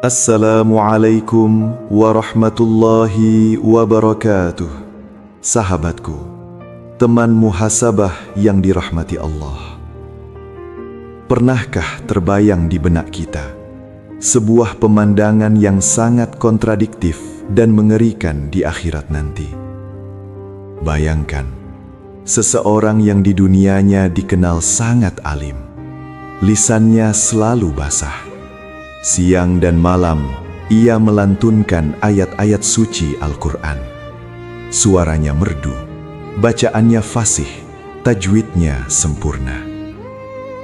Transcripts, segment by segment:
Assalamualaikum warahmatullahi wabarakatuh. Sahabatku, teman muhasabah yang dirahmati Allah. Pernahkah terbayang di benak kita sebuah pemandangan yang sangat kontradiktif dan mengerikan di akhirat nanti? Bayangkan, seseorang yang di dunianya dikenal sangat alim, lisannya selalu basah. Siang dan malam, ia melantunkan ayat-ayat suci Al-Quran. Suaranya merdu, bacaannya fasih, tajwidnya sempurna.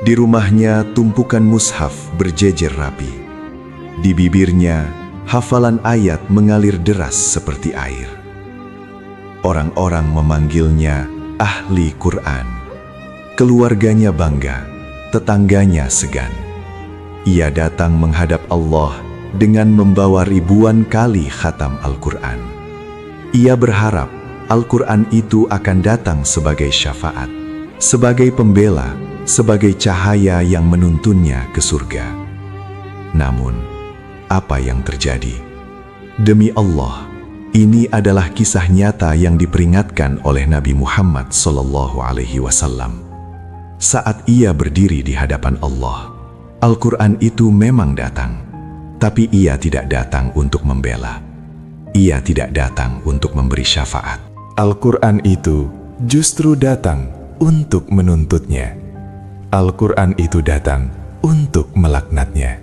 Di rumahnya tumpukan mushaf berjejer rapi. Di bibirnya, hafalan ayat mengalir deras seperti air. Orang-orang memanggilnya ahli Quran. Keluarganya bangga, tetangganya segan. Ia datang menghadap Allah dengan membawa ribuan kali khatam Al-Quran. Ia berharap Al-Quran itu akan datang sebagai syafaat, sebagai pembela, sebagai cahaya yang menuntunnya ke surga. Namun, apa yang terjadi? Demi Allah, ini adalah kisah nyata yang diperingatkan oleh Nabi Muhammad SAW. Saat ia berdiri di hadapan Allah, Al-Quran itu memang datang, tapi ia tidak datang untuk membela. Ia tidak datang untuk memberi syafaat. Al-Quran itu justru datang untuk menuntutnya. Al-Quran itu datang untuk melaknatnya.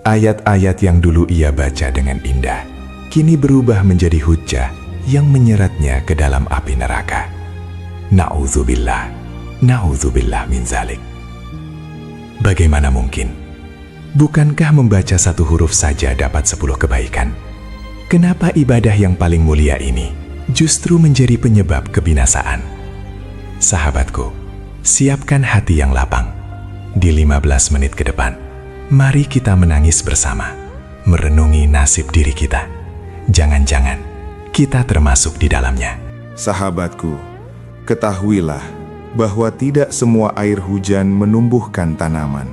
Ayat-ayat yang dulu ia baca dengan indah, kini berubah menjadi hujjah yang menyeretnya ke dalam api neraka. Na'udzubillah, na'udzubillah min zalik. Bagaimana mungkin? Bukankah membaca satu huruf saja dapat 10 kebaikan? Kenapa ibadah yang paling mulia ini justru menjadi penyebab kebinasaan? Sahabatku, siapkan hati yang lapang. Di 15 menit ke depan, mari kita menangis bersama, merenungi nasib diri kita. Jangan-jangan kita termasuk di dalamnya. Sahabatku, ketahuilah bahwa tidak semua air hujan menumbuhkan tanaman.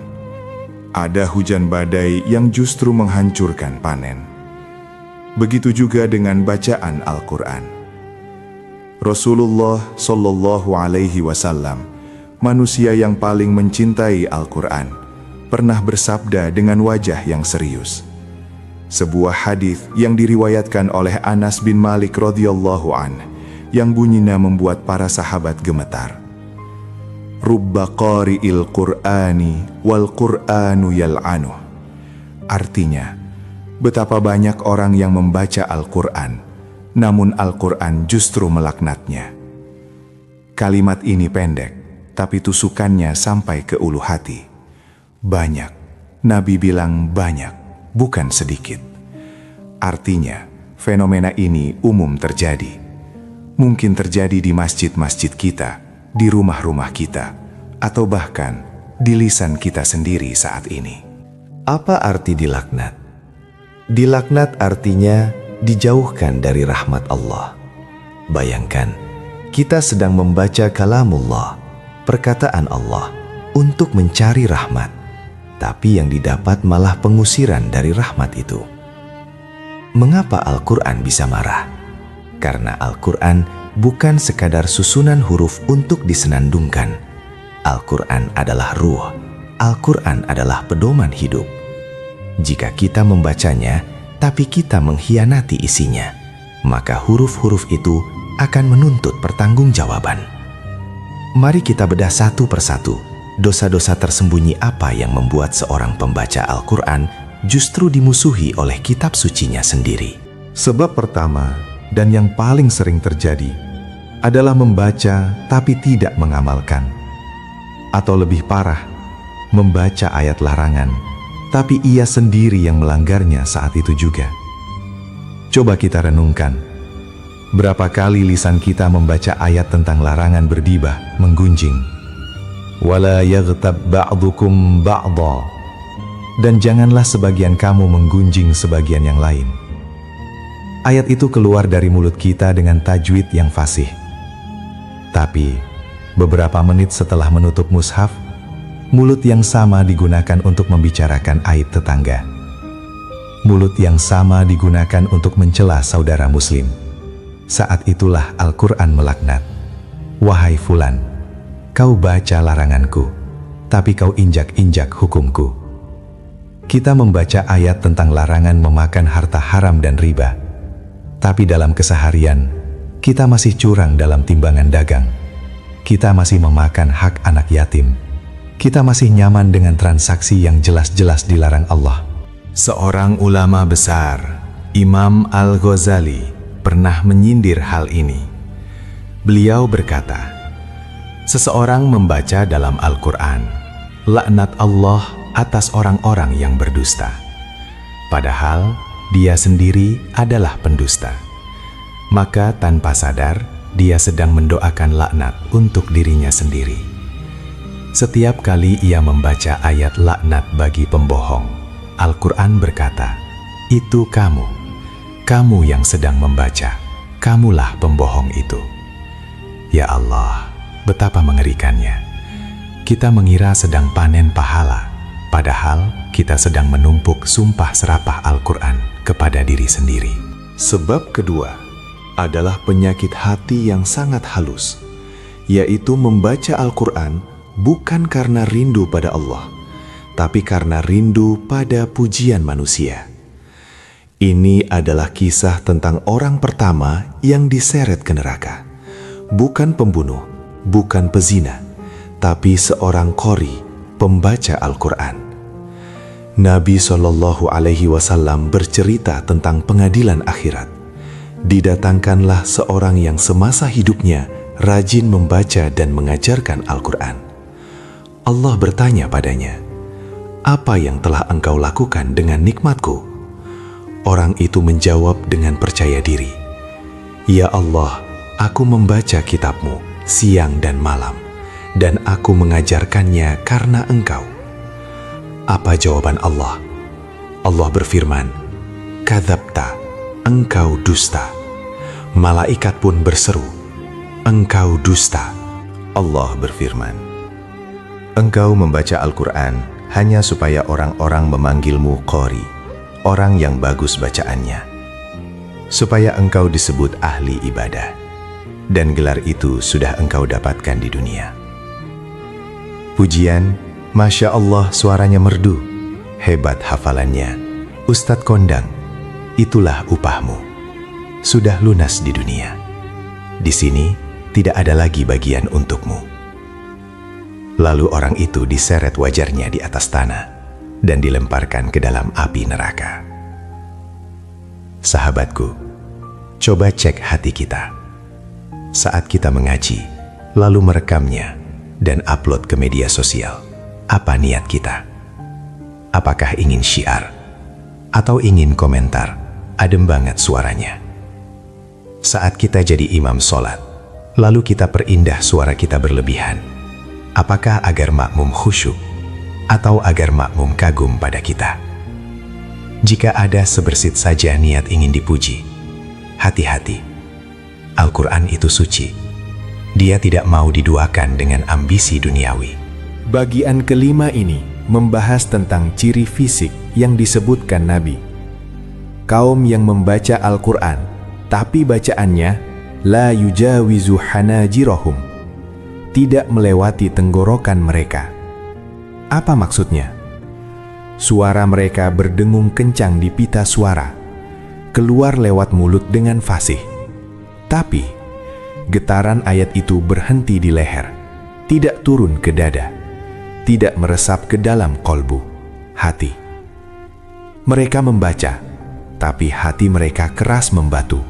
Ada hujan badai yang justru menghancurkan panen. Begitu juga dengan bacaan Al-Quran. Rasulullah SAW, manusia yang paling mencintai Al-Quran, pernah bersabda dengan wajah yang serius. Sebuah hadis yang diriwayatkan oleh Anas bin Malik radhiyallahu an, yang bunyinya membuat para sahabat gemetar. Rubba qari'il Qur'ani wal Qur'anu yal'anuh. Artinya, betapa banyak orang yang membaca Al-Quran, namun Al-Quran justru melaknatnya. Kalimat ini pendek, tapi tusukannya sampai ke ulu hati. Banyak, Nabi bilang banyak, bukan sedikit. Artinya, fenomena ini umum terjadi. Mungkin terjadi di masjid-masjid kita, di rumah-rumah kita, atau bahkan di lisan kita sendiri saat ini. Apa arti dilaknat? Dilaknat artinya dijauhkan dari rahmat Allah. Bayangkan, kita sedang membaca kalamullah, perkataan Allah, untuk mencari rahmat, tapi yang didapat malah pengusiran dari rahmat itu. Mengapa Al-Quran bisa marah? Karena Al-Quran bukan sekadar susunan huruf untuk disenandungkan. Al-Quran adalah ruh. Al-Quran adalah pedoman hidup. Jika kita membacanya, tapi kita mengkhianati isinya, maka huruf-huruf itu akan menuntut pertanggungjawaban. Mari kita bedah satu persatu dosa-dosa tersembunyi apa yang membuat seorang pembaca Al-Quran justru dimusuhi oleh kitab sucinya sendiri. Sebab pertama, dan yang paling sering terjadi, adalah membaca tapi tidak mengamalkan. Atau lebih parah, membaca ayat larangan, tapi ia sendiri yang melanggarnya saat itu juga. Coba kita renungkan, berapa kali lisan kita membaca ayat tentang larangan berdibah, menggunjing. Wala yaghtab ba'dukum ba'dha. Dan janganlah sebagian kamu menggunjing sebagian yang lain. Ayat itu keluar dari mulut kita dengan tajwid yang fasih. Tapi, beberapa menit setelah menutup mushaf, mulut yang sama digunakan untuk membicarakan aib tetangga. Mulut yang sama digunakan untuk mencela saudara muslim. Saat itulah Al-Quran melaknat. Wahai fulan, kau baca laranganku, tapi kau injak-injak hukumku. Kita membaca ayat tentang larangan memakan harta haram dan riba, tapi dalam keseharian, kita masih curang dalam timbangan dagang. Kita masih memakan hak anak yatim. Kita masih nyaman dengan transaksi yang jelas-jelas dilarang Allah. Seorang ulama besar, Imam Al-Ghazali, pernah menyindir hal ini. Beliau berkata, seseorang membaca dalam Al-Quran, laknat Allah atas orang-orang yang berdusta. Padahal dia sendiri adalah pendusta. Maka tanpa sadar, dia sedang mendoakan laknat untuk dirinya sendiri. Setiap kali ia membaca ayat laknat bagi pembohong, Al-Quran berkata, itu kamu yang sedang membaca, kamulah pembohong itu. Ya Allah, betapa mengerikannya. Kita mengira sedang panen pahala, padahal kita sedang menumpuk sumpah serapah Al-Quran kepada diri sendiri. Sebab kedua adalah penyakit hati yang sangat halus, yaitu membaca Al-Quran bukan karena rindu pada Allah, tapi karena rindu pada pujian manusia. Ini adalah kisah tentang orang pertama yang diseret ke neraka. Bukan pembunuh, bukan pezina, tapi seorang qori, pembaca Al-Quran. Nabi SAW bercerita tentang pengadilan akhirat. Didatangkanlah seorang yang semasa hidupnya rajin membaca dan mengajarkan Al-Quran. Allah bertanya padanya, apa yang telah engkau lakukan dengan nikmatku? Orang itu menjawab dengan percaya diri, ya Allah, aku membaca kitabmu siang dan malam, dan aku mengajarkannya karena engkau. Apa jawaban Allah? Allah berfirman, kadzabta, engkau dusta. Malaikat pun berseru, engkau dusta. Allah berfirman, engkau membaca Al-Quran hanya supaya orang-orang memanggilmu qori, orang yang bagus bacaannya, supaya engkau disebut ahli ibadah, dan gelar itu sudah engkau dapatkan di dunia. Pujian, Masya Allah, suaranya merdu, hebat hafalannya, Ustadz kondang, itulah upahmu, sudah lunas di dunia. Di sini tidak ada lagi bagian untukmu. Lalu orang itu diseret wajarnya di atas tanah dan dilemparkan ke dalam api neraka. Sahabatku, coba cek hati kita. Saat kita mengaji, lalu merekamnya dan upload ke media sosial, apa niat kita? Apakah ingin syiar? Atau ingin komentar? Adem banget suaranya. Saat kita jadi imam sholat, lalu kita perindah suara kita berlebihan, apakah agar makmum khusyuk atau agar makmum kagum pada kita? Jika ada sebersit saja niat ingin dipuji, hati-hati. Al-Quran itu suci. Dia tidak mau diduakan dengan ambisi duniawi. Bagian kelima ini membahas tentang ciri fisik yang disebutkan Nabi. Kaum yang membaca Al-Quran, tapi bacaannya la yujawizu hanajirahum, tidak melewati tenggorokan mereka. Apa maksudnya? Suara mereka berdengung kencang di pita suara, keluar lewat mulut dengan fasih. Tapi, getaran ayat itu berhenti di leher, tidak turun ke dada, tidak meresap ke dalam kolbu, hati. Mereka membaca, tapi hati mereka keras membatu.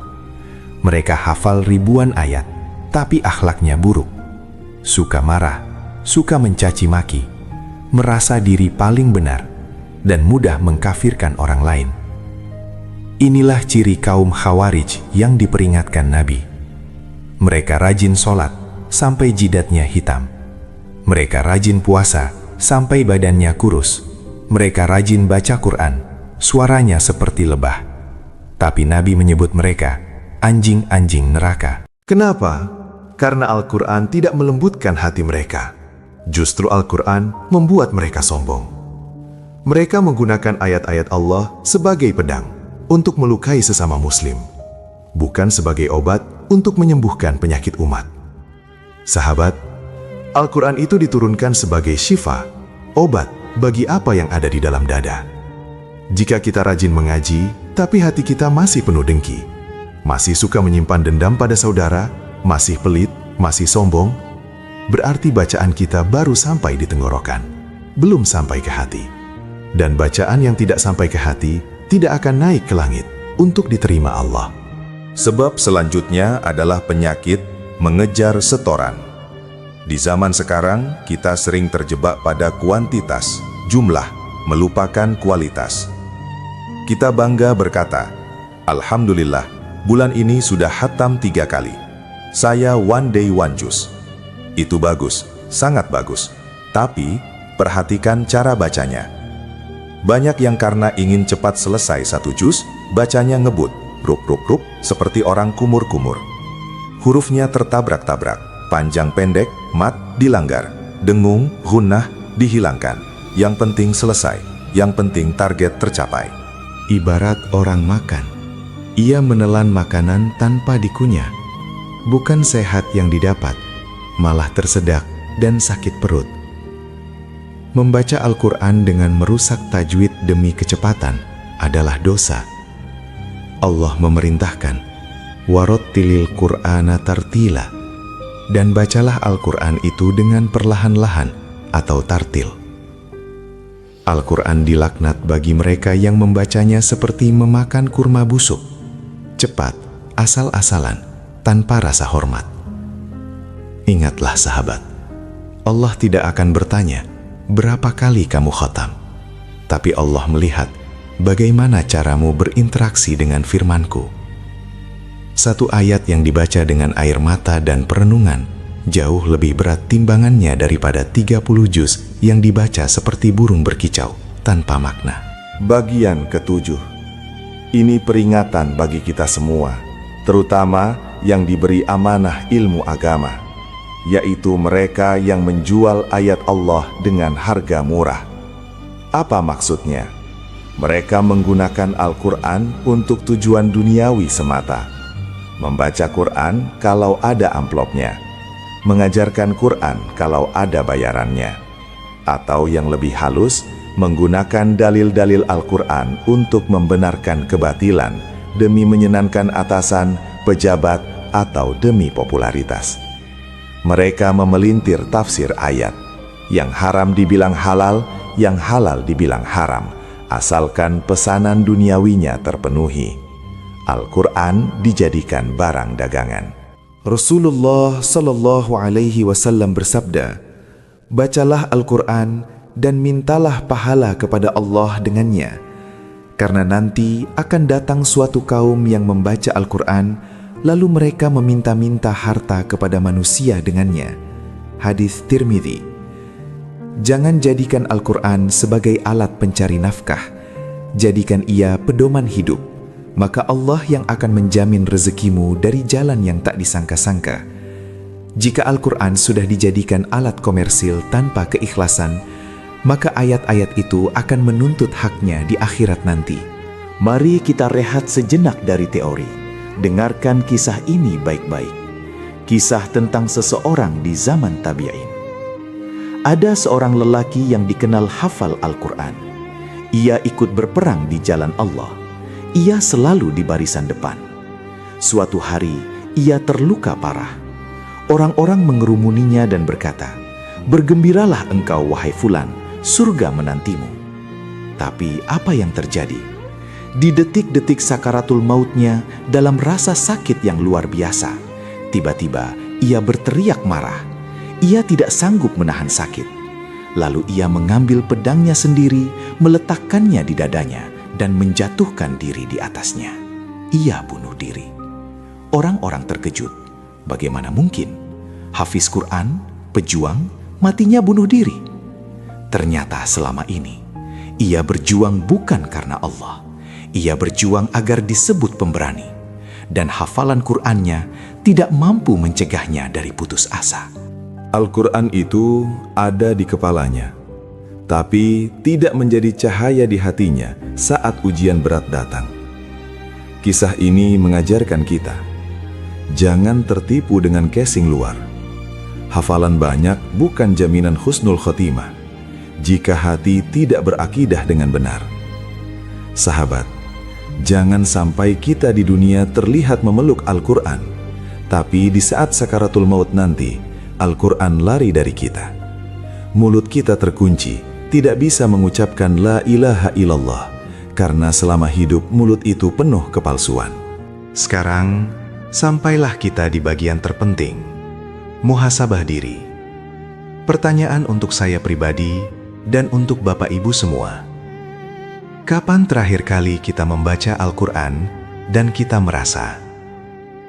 Mereka hafal ribuan ayat, tapi akhlaknya buruk. Suka marah, suka mencaci maki, merasa diri paling benar, dan mudah mengkafirkan orang lain. Inilah ciri kaum Khawarij yang diperingatkan Nabi. Mereka rajin sholat sampai jidatnya hitam. Mereka rajin puasa sampai badannya kurus. Mereka rajin baca Quran, suaranya seperti lebah. Tapi Nabi menyebut mereka anjing-anjing neraka. Kenapa? Karena Al-Quran tidak melembutkan hati mereka. Justru Al-Quran membuat mereka sombong. Mereka menggunakan ayat-ayat Allah sebagai pedang untuk melukai sesama muslim, bukan sebagai obat untuk menyembuhkan penyakit umat. Sahabat, Al-Quran itu diturunkan sebagai syifa, obat bagi apa yang ada di dalam dada. Jika kita rajin mengaji, tapi hati kita masih penuh dengki, masih suka menyimpan dendam pada saudara, masih pelit, masih sombong, berarti bacaan kita baru sampai di tenggorokan, belum sampai ke hati. Dan bacaan yang tidak sampai ke hati tidak akan naik ke langit untuk diterima Allah. Sebab selanjutnya adalah penyakit mengejar setoran. Di zaman sekarang, kita sering terjebak pada kuantitas, jumlah, melupakan kualitas. Kita bangga berkata, "Alhamdulillah, bulan ini sudah khatam 3 kali. Saya one day one juz." Itu bagus, sangat bagus. Tapi, perhatikan cara bacanya. Banyak yang karena ingin cepat selesai 1 juz, bacanya ngebut, rup, seperti orang kumur-kumur. Hurufnya tertabrak-tabrak, panjang pendek, mat dilanggar, dengung, gunnah dihilangkan. Yang penting selesai, yang penting target tercapai. Ibarat orang makan, ia menelan makanan tanpa dikunyah. Bukan sehat yang didapat, malah tersedak dan sakit perut. Membaca Al-Quran dengan merusak tajwid demi kecepatan adalah dosa. Allah memerintahkan, "Warattilil Qur'ana tartila," dan bacalah Al-Quran itu dengan perlahan-lahan atau tartil. Al-Quran dilaknat bagi mereka yang membacanya seperti memakan kurma busuk, cepat, asal-asalan, tanpa rasa hormat. Ingatlah sahabat, Allah tidak akan bertanya, berapa kali kamu khatam? Tapi Allah melihat bagaimana caramu berinteraksi dengan firman-Ku. Satu ayat yang dibaca dengan air mata dan perenungan jauh lebih berat timbangannya daripada 30 juz yang dibaca seperti burung berkicau tanpa makna. Bagian ke-7. Ini peringatan bagi kita semua, terutama yang diberi amanah ilmu agama, yaitu mereka yang menjual ayat Allah dengan harga murah. Apa maksudnya? Mereka menggunakan Al-Quran untuk tujuan duniawi semata. Membaca Quran kalau ada amplopnya, mengajarkan Quran kalau ada bayarannya, atau yang lebih halus, menggunakan dalil-dalil Al-Quran untuk membenarkan kebatilan demi menyenangkan atasan, pejabat, atau demi popularitas. Mereka memelintir tafsir ayat, yang haram dibilang halal, yang halal dibilang haram, asalkan pesanan duniawinya terpenuhi. Al-Quran dijadikan barang dagangan. Rasulullah Shallallahu Alaihi Wasallam bersabda, "Bacalah Al-Quran dan mintalah pahala kepada Allah dengannya, karena nanti akan datang suatu kaum yang membaca Al-Quran, lalu mereka meminta-minta harta kepada manusia dengannya." Hadis Tirmidzi. Jangan jadikan Al-Quran sebagai alat pencari nafkah, jadikan ia pedoman hidup. Maka Allah yang akan menjamin rezekimu dari jalan yang tak disangka-sangka. Jika Al-Quran sudah dijadikan alat komersil tanpa keikhlasan, maka ayat-ayat itu akan menuntut haknya di akhirat nanti. Mari kita rehat sejenak dari teori. Dengarkan kisah ini baik-baik. Kisah tentang seseorang di zaman tabi'in. Ada seorang lelaki yang dikenal hafal Al-Quran. Ia ikut berperang di jalan Allah. Ia selalu di barisan depan. Suatu hari, ia terluka parah. Orang-orang mengerumuninya dan berkata, "Bergembiralah engkau, wahai fulan, surga menantimu." Tapi apa yang terjadi? Di detik-detik sakaratul mautnya, dalam rasa sakit yang luar biasa, tiba-tiba ia berteriak marah. Ia tidak sanggup menahan sakit. Lalu ia mengambil pedangnya sendiri, meletakkannya di dadanya, dan menjatuhkan diri di atasnya. Ia bunuh diri. Orang-orang terkejut. Bagaimana mungkin? Hafiz Quran, pejuang, matinya bunuh diri. Ternyata selama ini, ia berjuang bukan karena Allah. Ia berjuang agar disebut pemberani. Dan hafalan Qurannya tidak mampu mencegahnya dari putus asa. Al-Quran itu ada di kepalanya. tapi tidak menjadi cahaya di hatinya saat ujian berat datang. Kisah ini mengajarkan kita, jangan tertipu dengan casing luar. Hafalan banyak bukan jaminan husnul khotimah jika hati tidak berakidah dengan benar. Sahabat, jangan sampai kita di dunia terlihat memeluk Al-Quran, tapi di saat sakaratul maut nanti, Al-Quran lari dari kita. Mulut kita terkunci, tidak bisa mengucapkan la ilaha illallah, karena selama hidup mulut itu penuh kepalsuan. Sekarang, sampailah kita di bagian terpenting, muhasabah diri. Pertanyaan untuk saya pribadi dan untuk Bapak Ibu semua. Kapan terakhir kali kita membaca Al-Quran dan kita merasa,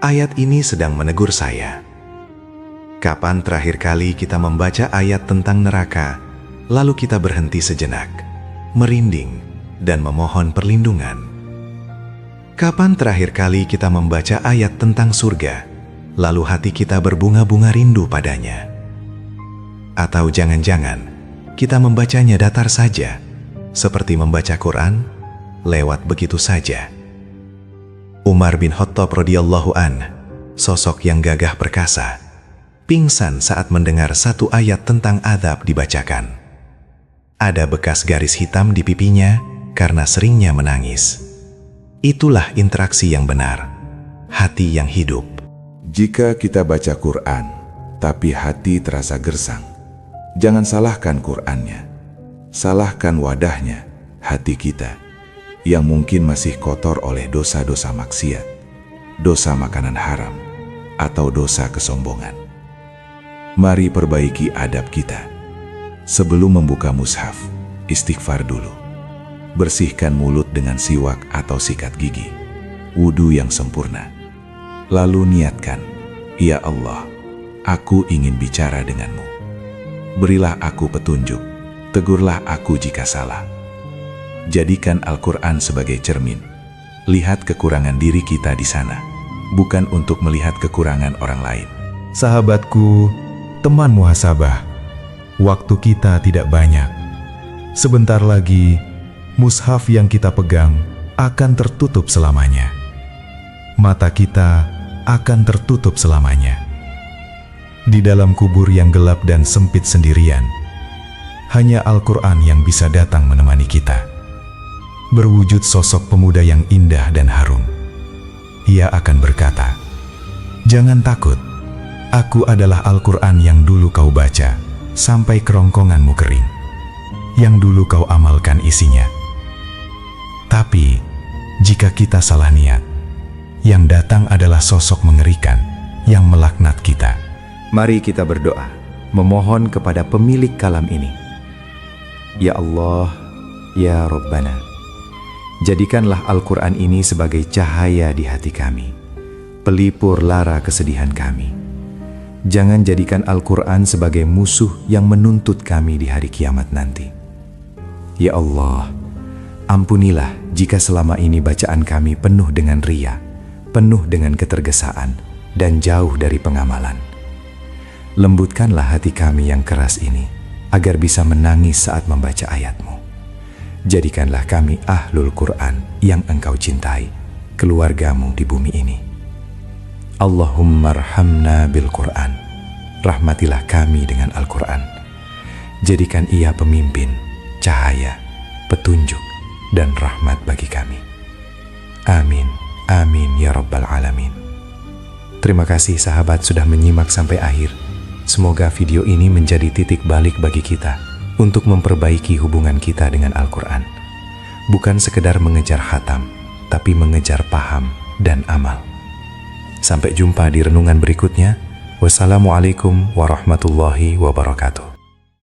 ayat ini sedang menegur saya? Kapan terakhir kali kita membaca ayat tentang neraka, lalu kita berhenti sejenak, merinding, dan memohon perlindungan? Kapan terakhir kali kita membaca ayat tentang surga, lalu hati kita berbunga-bunga rindu padanya? Atau jangan-jangan kita membacanya datar saja, seperti membaca Quran, lewat begitu saja? Umar bin Khattab radhiyallahu an, sosok yang gagah perkasa, pingsan saat mendengar satu ayat tentang azab dibacakan. Ada bekas garis hitam di pipinya karena seringnya menangis. Itulah interaksi yang benar, hati yang hidup. Jika kita baca Quran, tapi hati terasa gersang, jangan salahkan Qurannya. Salahkan wadahnya, hati kita, yang mungkin masih kotor oleh dosa-dosa maksiat, dosa makanan haram, atau dosa kesombongan. Mari perbaiki adab kita. Sebelum membuka mushaf, istighfar dulu. Bersihkan mulut dengan siwak atau sikat gigi, wudu yang sempurna. Lalu niatkan, ya Allah, aku ingin bicara denganmu. Berilah aku petunjuk, tegurlah aku jika salah. Jadikan Al-Quran sebagai cermin. Lihat kekurangan diri kita di sana, bukan untuk melihat kekurangan orang lain. Sahabatku, teman muhasabah, waktu kita tidak banyak. Sebentar lagi, mushaf yang kita pegang akan tertutup selamanya. Mata kita akan tertutup selamanya. Di dalam kubur yang gelap dan sempit sendirian, hanya Al-Quran yang bisa datang menemani kita. Berwujud sosok pemuda yang indah dan harum. Ia akan berkata, "Jangan takut, aku adalah Al-Quran yang dulu kau baca sampai kerongkonganmu kering, yang dulu kau amalkan isinya." Tapi, jika kita salah niat, yang datang adalah sosok mengerikan yang melaknat kita. Mari kita berdoa, memohon kepada pemilik kalam ini. Ya Allah, ya Rabbana, jadikanlah Al-Quran ini sebagai cahaya di hati kami, pelipur lara kesedihan kami. Jangan jadikan Al-Quran sebagai musuh yang menuntut kami di hari kiamat nanti. Ya Allah, ampunilah jika selama ini bacaan kami penuh dengan riya, penuh dengan ketergesaan, dan jauh dari pengamalan. Lembutkanlah hati kami yang keras ini, agar bisa menangis saat membaca ayat-Mu. Jadikanlah kami ahlul Quran yang Engkau cintai, keluarga-Mu di bumi ini. Allahumma arhamna bil Quran. Rahmatilah kami dengan Al-Quran. Jadikan ia pemimpin, cahaya, petunjuk, dan rahmat bagi kami. Amin, amin ya Rabbal Alamin. Terima kasih sahabat sudah menyimak sampai akhir. Semoga video ini menjadi titik balik bagi kita untuk memperbaiki hubungan kita dengan Al-Quran. Bukan sekedar mengejar khatam, tapi mengejar paham dan amal. Sampai jumpa di renungan berikutnya. Wassalamualaikum warahmatullahi wabarakatuh.